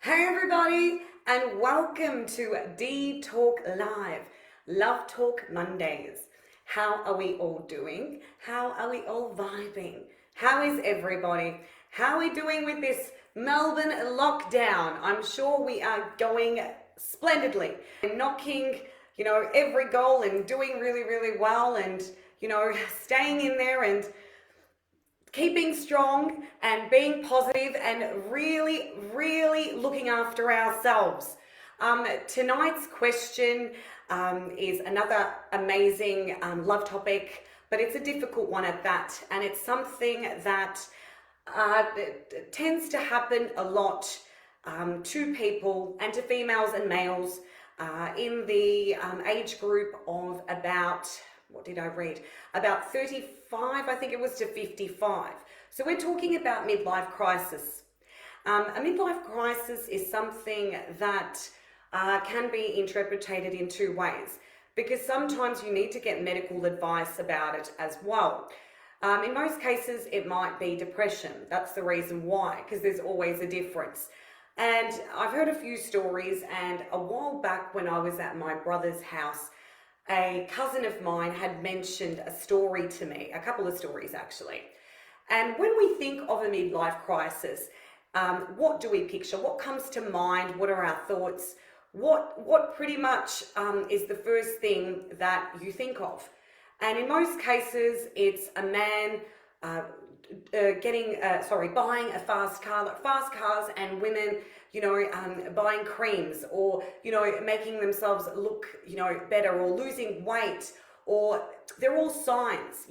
Hey everybody, and welcome to Dee Talk Live, Love Talk Mondays. How are we all doing? How are we all vibing? How is everybody? How are we doing with this Melbourne lockdown? I'm sure we are going splendidly, knocking, every goal and doing really, really well and, staying in there and keeping strong and being positive and really, really looking after ourselves. Tonight's question is another amazing love topic, but it's a difficult one at that. And it's something that tends to happen a lot to people and to females and males in the age group of about, what did I read? About 35, I think it was, to 55. So we're talking about midlife crisis. A midlife crisis is something that can be interpreted in two ways, because sometimes you need to get medical advice about it as well. In most cases, it might be depression. That's the reason why, because there's always a difference. And I've heard a few stories, and a while back when I was at my brother's house, a cousin of mine had mentioned a story to me, a couple of stories actually. And when we think of a midlife crisis, what do we picture? What comes to mind? What are our thoughts? What pretty much is the first thing that you think of? And in most cases, it's a man buying a fast car, like fast cars, and women, buying creams, or, making themselves look, better, or losing weight, or they're all signs,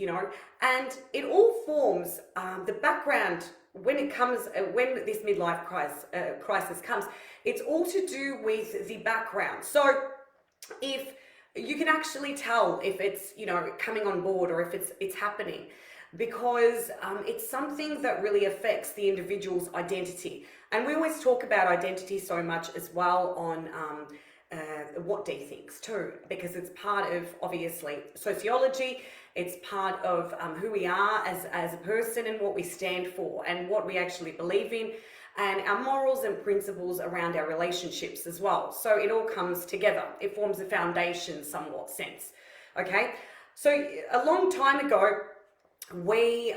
and it all forms the background when it comes, when this midlife crisis comes. It's all to do with the background. So if you can actually tell if it's, coming on board, or if it's happening, because it's something that really affects the individual's identity. And we always talk about identity so much as well on what Dee Thinks too, because it's part of, obviously, sociology. It's part of who we are as a person, and what we stand for, and what we actually believe in, and our morals and principles around our relationships as well. So it all comes together. It forms a foundation, somewhat sense. Okay, so a long time ago, we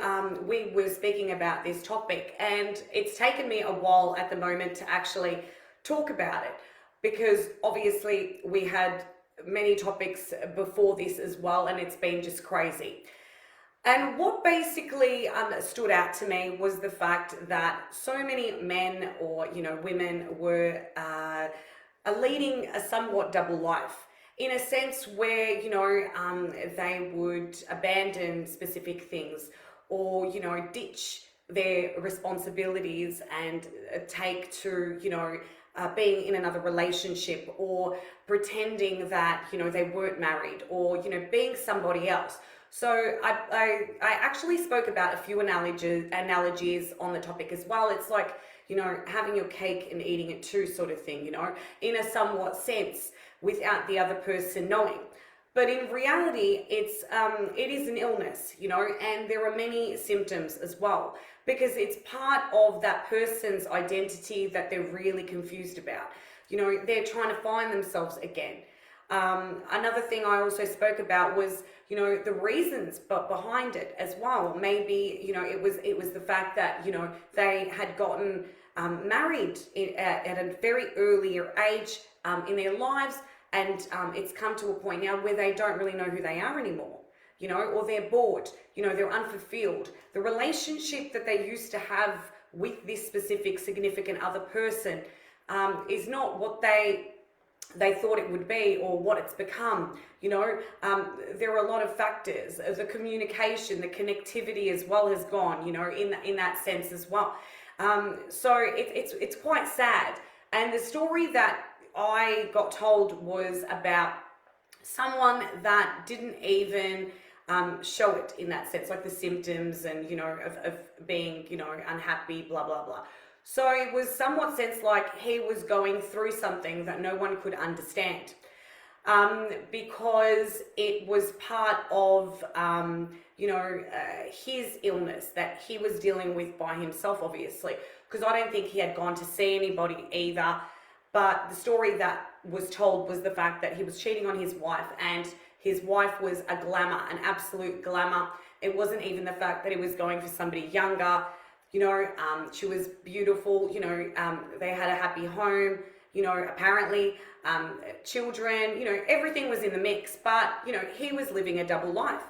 were speaking about this topic, and it's taken me a while at the moment to actually talk about it, because obviously we had many topics before this as well, and it's been just crazy. And what basically stood out to me was the fact that so many men, or women, were leading a somewhat double life, in a sense where, they would abandon specific things, or, ditch their responsibilities and take to, being in another relationship, or pretending that, they weren't married, or, being somebody else. So I actually spoke about a few analogies on the topic as well. It's like, having your cake and eating it too, sort of thing, in a somewhat sense, without the other person knowing. But in reality, it is an illness, and there are many symptoms as well, because it's part of that person's identity that they're really confused about. They're trying to find themselves again. Another thing I also spoke about was, the reasons behind it as well. Maybe, it was the fact that, they had gotten married at a very earlier age in their lives, and it's come to a point now where they don't really know who they are anymore, or they're bored, they're unfulfilled. The relationship that they used to have with this specific significant other person is not what they thought it would be, or what it's become. There are a lot of factors. The communication, the connectivity as well has gone, in that sense as well. So it's quite sad. And the story that I got told was about someone that didn't even show it in that sense, like the symptoms and, of being, unhappy, blah, blah, blah. So it was somewhat sense like he was going through something that no one could understand, because it was part of, his illness that he was dealing with by himself, obviously. because I don't think he had gone to see anybody either. But the story that was told was the fact that he was cheating on his wife, and his wife was a glamour, an absolute glamour. It wasn't even the fact that he was going for somebody younger. She was beautiful. They had a happy home. Apparently, children. Everything was in the mix. But he was living a double life,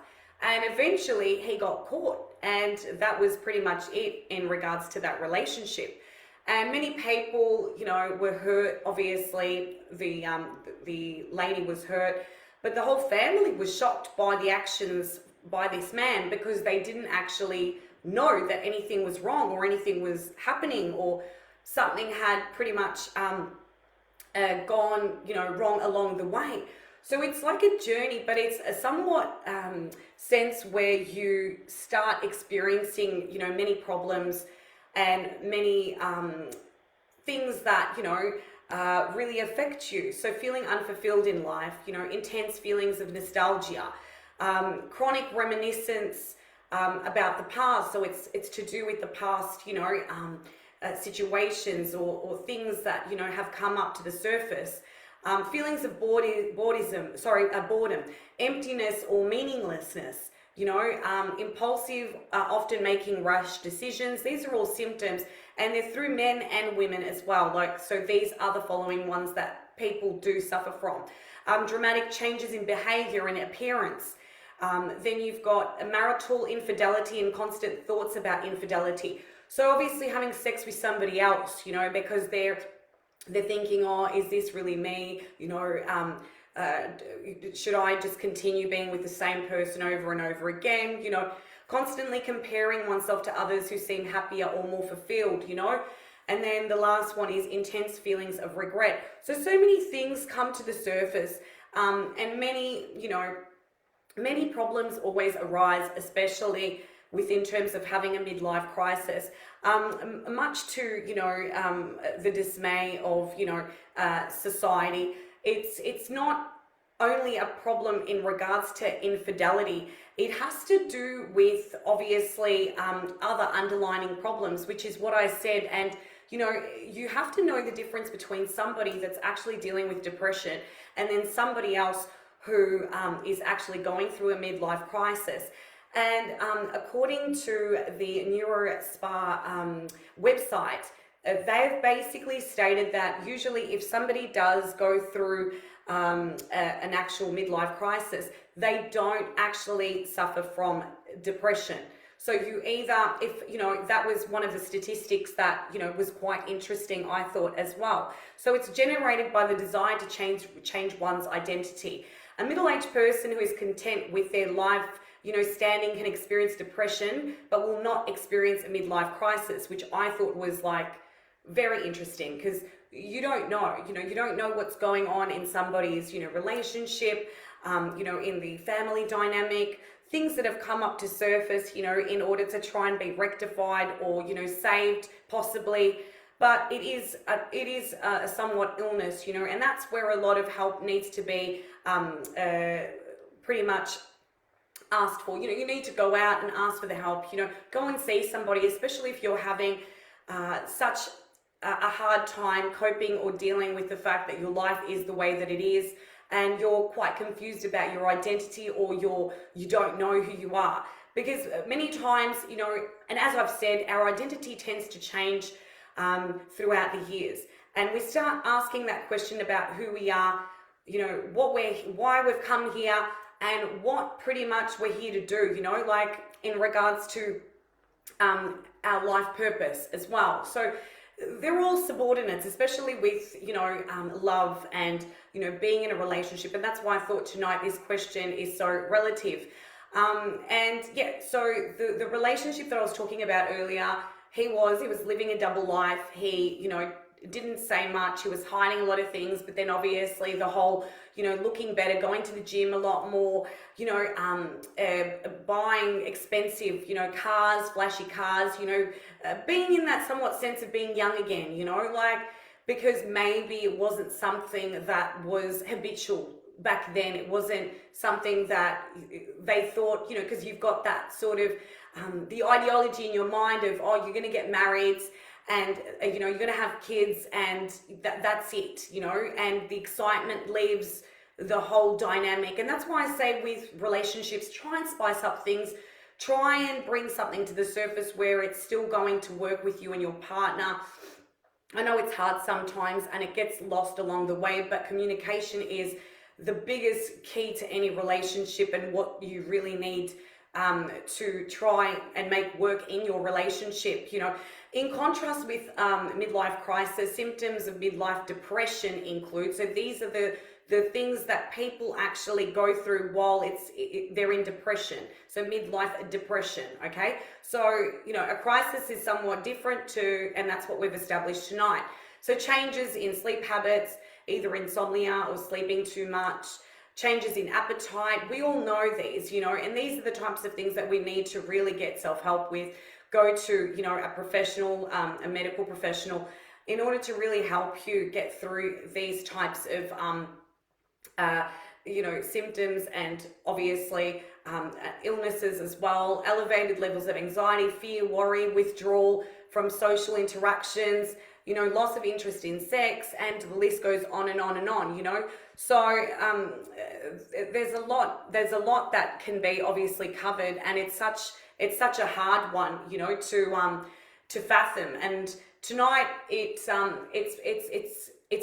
and eventually he got caught, and that was pretty much it in regards to that relationship. And many people, were hurt. Obviously, the lady was hurt, but the whole family was shocked by the actions by this man, because they didn't actually know that anything was wrong or anything was happening, or something had pretty much gone, wrong along the way. So it's like a journey, but it's a somewhat sense where you start experiencing, many problems and many things that, really affect you. So feeling unfulfilled in life, intense feelings of nostalgia, chronic reminiscence about the past. So it's to do with the past, situations or things that, have come up to the surface. Feelings of boredom, emptiness or meaninglessness, impulsive, often making rash decisions. These are all symptoms, and they're through men and women as well. So these are the following ones that people do suffer from. Dramatic changes in behavior and appearance. Then you've got marital infidelity and constant thoughts about infidelity. So obviously having sex with somebody else, because they're thinking, oh, is this really me? Should I just continue being with the same person over and over again? Constantly comparing oneself to others who seem happier or more fulfilled, And then the last one is intense feelings of regret. So many things come to the surface, and many problems always arise, especially in terms of having a midlife crisis, much to the dismay of society. It's not only a problem in regards to infidelity. It has to do with obviously other underlying problems, which is what I said. And you have to know the difference between somebody that's actually dealing with depression and then somebody else who is actually going through a midlife crisis. And according to the NeuroSpa website, they've basically stated that usually if somebody does go through an actual midlife crisis, they don't actually suffer from depression. So you either, that was one of the statistics that, was quite interesting, I thought, as well. So it's generated by the desire to change one's identity. A middle-aged person who is content with their life, standing, can experience depression, but will not experience a midlife crisis, which I thought was very interesting, because you don't know, you don't know what's going on in somebody's, relationship, in the family dynamic, things that have come up to surface, in order to try and be rectified or, saved possibly. But it is a somewhat illness, and that's where a lot of help needs to be pretty much asked for. You need to go out and ask for the help, go and see somebody, especially if you're having such a hard time coping or dealing with the fact that your life is the way that it is, and you're quite confused about your identity, or you don't know who you are. Because many times, and as I've said, our identity tends to change throughout the years, and we start asking that question about who we are, why we've come here, and what pretty much we're here to do, in regards to our life purpose as well. So they're all subordinates, especially with, love and, being in a relationship. And that's why I thought tonight this question is so relative. And yeah, so the relationship that I was talking about earlier, he was living a double life. He, didn't say much. He was hiding a lot of things, but then obviously the whole, looking better, going to the gym a lot more, buying expensive, cars, flashy cars, being in that somewhat sense of being young again, because maybe it wasn't something that was habitual back then. It wasn't something that they thought, because you've got that sort of, the ideology in your mind of, oh, you're going to get married and you're going to have kids, and that's it, and the excitement leaves the whole dynamic. And that's why I say with relationships, try and spice up things. Try and bring something to the surface where it's still going to work with you and your partner. I know it's hard sometimes and it gets lost along the way, but communication is the biggest key to any relationship, and what you really need to try and make work in your relationship. In contrast with midlife crisis, symptoms of midlife depression include, so these are the things that people actually go through while they're in depression. So midlife depression, okay? So, a crisis is somewhat different and that's what we've established tonight. So changes in sleep habits, either insomnia or sleeping too much, changes in appetite. We all know these, and these are the types of things that we need to really get self-help with. Go to, a professional, a medical professional, in order to really help you get through these types of symptoms, and obviously illnesses as well. Elevated levels of anxiety, fear, worry, withdrawal from social interactions, loss of interest in sex, and the list goes on and on and on. So there's a lot that can be obviously covered, and it's such a hard one, to fathom. And tonight it's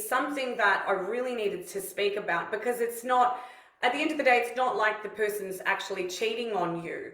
something that I really needed to speak about, because it's not, at the end of the day, it's not like the person's actually cheating on you.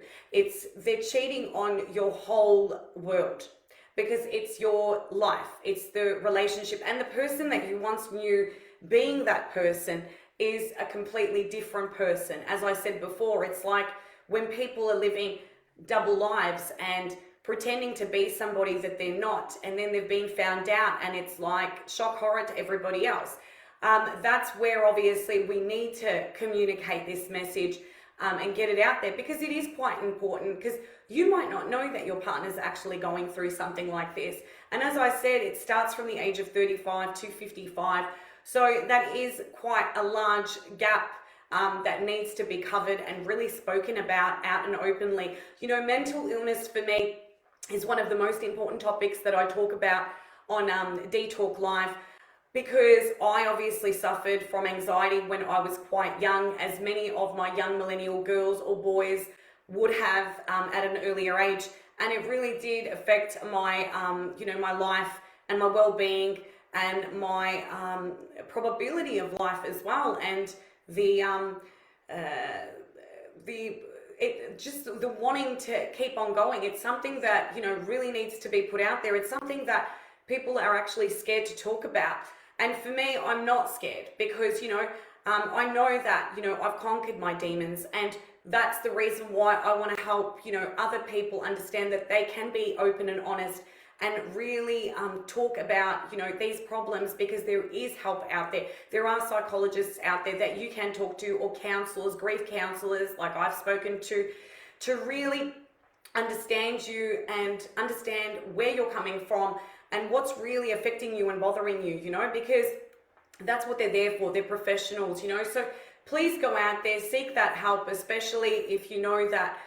They're cheating on your whole world, because it's your life, it's the relationship, and the person that you once knew being that person is a completely different person. As I said before, it's like when people are living double lives and pretending to be somebody that they're not, and then they've been found out, and it's like shock horror to everybody else. That's where obviously we need to communicate this message and get it out there, because it is quite important, because you might not know that your partner's actually going through something like this. And as I said, it starts from the age of 35 to 55. So that is quite a large gap that needs to be covered and really spoken about out and openly. Mental illness for me is one of the most important topics that I talk about on Dee Talk Live, because I obviously suffered from anxiety when I was quite young, as many of my young millennial girls or boys would have at an earlier age. And it really did affect my, my life and my well-being and my probability of life as well. And the wanting to keep on going. It's something that, really needs to be put out there. It's something that people are actually scared to talk about. And for me, I'm not scared, because, I know that, I've conquered my demons, and that's the reason why I want to help, other people understand that they can be open and honest and really talk about, these problems, because there is help out there. There are psychologists out there that you can talk to, or counselors, grief counselors, like I've spoken to really understand you and understand where you're coming from and what's really affecting you and bothering you, because that's what they're there for. They're professionals, So please go out there, seek that help, especially if you know that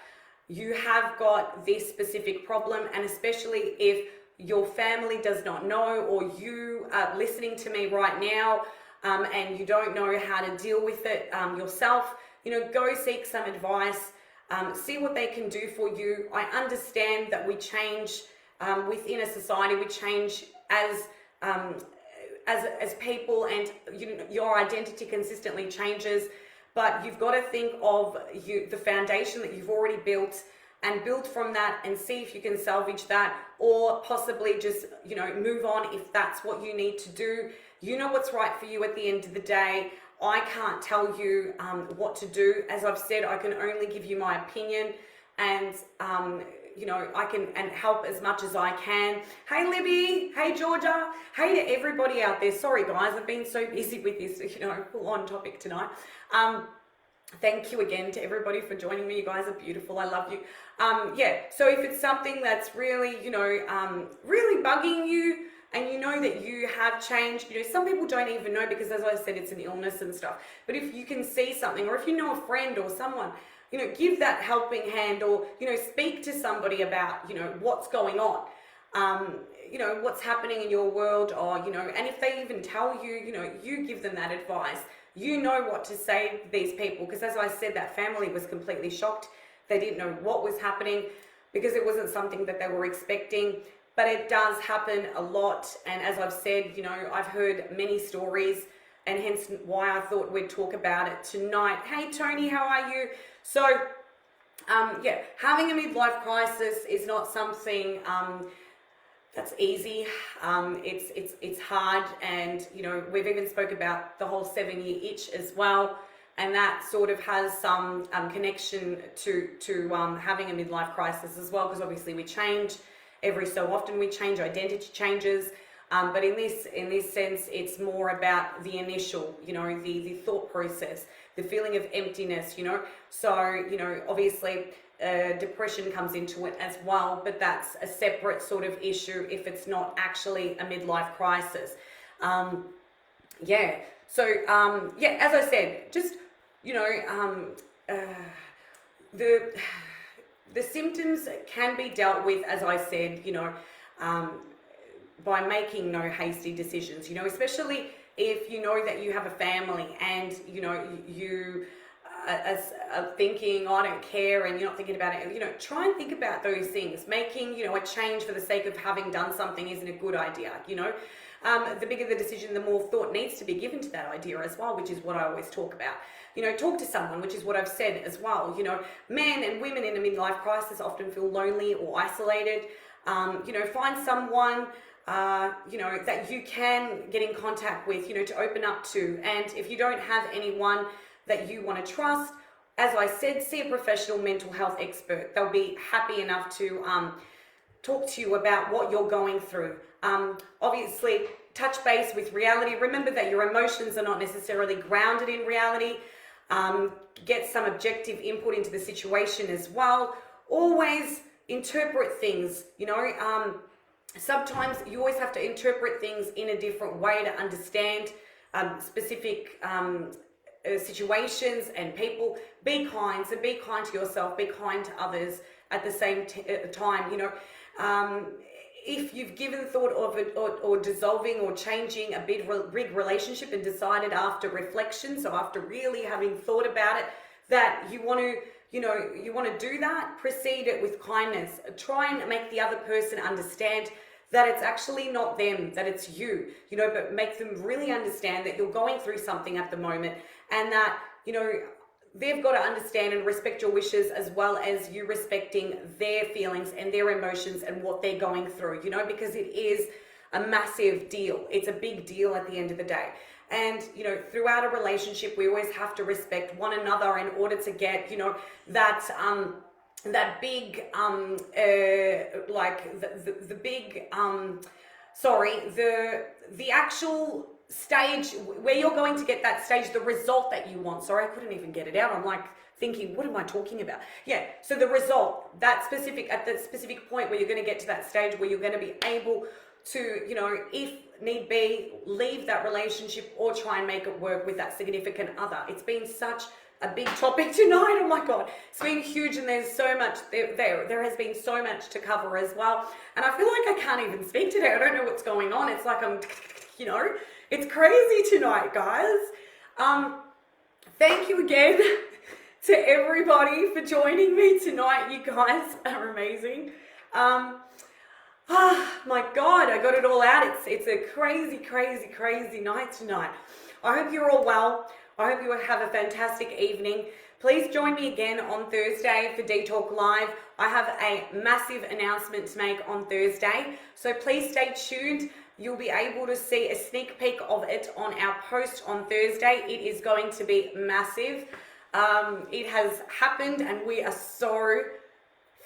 you have got this specific problem, and especially if your family does not know, or you are listening to me right now and you don't know how to deal with it yourself. Go seek some advice, see what they can do for you. I understand that we change within a society, we change as people, and your identity consistently changes, but you've got to think of the foundation that you've already built, and build from that, and see if you can salvage that, or possibly just move on if that's what you need to do. You know what's right for you at the end of the day. I can't tell you what to do. As I've said, I can only give you my opinion, and I can help as much as I can. Hey Libby, hey Georgia, hey to everybody out there. Sorry guys, I've been so busy with this, full on topic tonight. Thank you again to everybody for joining me. You guys are beautiful. I love you. So if it's something that's really, really bugging you, and you know that you have changed, some people don't even know, because as I said, it's an illness and stuff. But if you can see something, or if you know a friend or someone, give that helping hand, or, speak to somebody about, what's going on. you know, what's happening in your world, or, you know, and if they even tell you, you know, you give them that advice. You know what to say to these people, because as I said, that family was completely shocked. They didn't know what was happening because it wasn't something that they were expecting. But it does happen a lot, and as I've said, you know, I've heard many stories, and hence why I thought we'd talk about it tonight. Hey Tony, how are you? So yeah, having a midlife crisis is not something that's easy. It's hard, and you know, we've even spoke about the whole 7-year itch as well, and that sort of has some connection to having a midlife crisis as well, because obviously we change every so often. We change, identity changes, but in this sense, it's more about the initial, you know, the thought process, the feeling of emptiness, you know. So, you know, obviously depression comes into it as well, but that's a separate sort of issue if it's not actually a midlife crisis. Yeah, so yeah, as I said, just, you know, the symptoms can be dealt with, as I said, you know, by making no hasty decisions, you know, especially if you know that you have a family and, you know, you are thinking, oh, I don't care, and you're not thinking about it. You know, try and think about those things. Making, you know, a change for the sake of having done something isn't a good idea, you know. The bigger the decision, the more thought needs to be given to that idea as well, which is what I always talk about. You know, talk to someone, which is what I've said as well. You know, men and women in a midlife crisis often feel lonely or isolated. You know, find someone, you know, that you can get in contact with, you know, to open up to. And if you don't have anyone that you want to trust, as I said, see a professional mental health expert. They'll be happy enough to talk to you about what you're going through. Obviously, touch base with reality. Remember that your emotions are not necessarily grounded in reality. Get some objective input into the situation as well. Always interpret things, you know. Sometimes you always have to interpret things in a different way to understand specific situations and people. Be kind, so be kind to yourself, be kind to others at the same time, you know. If you've given thought of it, or dissolving or changing a big relationship and decided after reflection, so after really having thought about it, that you want to, you know, you want to do that, proceed it with kindness. Try and make the other person understand that it's actually not them, that it's you, you know, but make them really understand that you're going through something at the moment, and that, you know, they've got to understand and respect your wishes, as well as you respecting their feelings and their emotions and what they're going through, you know, because it is a massive deal. It's a big deal at the end of the day. And, you know, throughout a relationship, we always have to respect one another in order to get, you know, that big, like the big, the actual stage where you're going to get that stage, the result that you want. Sorry, I couldn't even get it out. I'm like thinking, what am I talking about? Yeah, so the result, that specific, at the specific point where you're going to get to that stage where you're going to be able to, you know, if need be, leave that relationship or try and make it work with that significant other. It's been such a big topic tonight. Oh my God, it's been huge, and there's so much there has been so much to cover as well. And I feel like I can't even speak today. I don't know what's going on. It's like I'm, you know, it's crazy tonight, guys. Thank you again to everybody for joining me tonight. You guys are amazing. My God, I got it all out. It's a crazy, crazy, crazy night tonight. I hope you're all well. I hope you have a fantastic evening. Please join me again on Thursday for Dee Talk Live. I have a massive announcement to make on Thursday, so please stay tuned. You'll be able to see a sneak peek of it on our post on Thursday. It is going to be massive. It has happened, and we are so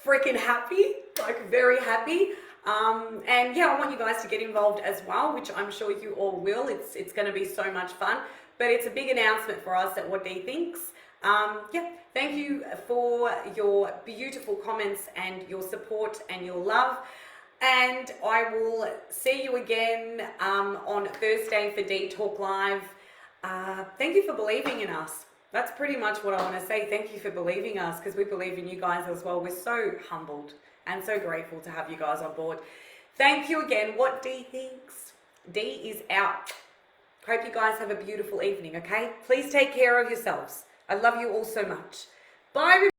freaking happy, like very happy. And yeah, I want you guys to get involved as well, which I'm sure you all will. It's going to be so much fun, but it's a big announcement for us at What Dee Thinks. Yeah, thank you for your beautiful comments and your support and your love. And I will see you again on Thursday for Dee Talk Live. Thank you for believing in us. That's pretty much what I want to say. Thank you for believing us, because we believe in you guys as well. We're so humbled and so grateful to have you guys on board. Thank you again. What Dee thinks. Dee is out. Hope you guys have a beautiful evening, okay? Please take care of yourselves. I love you all so much. Bye.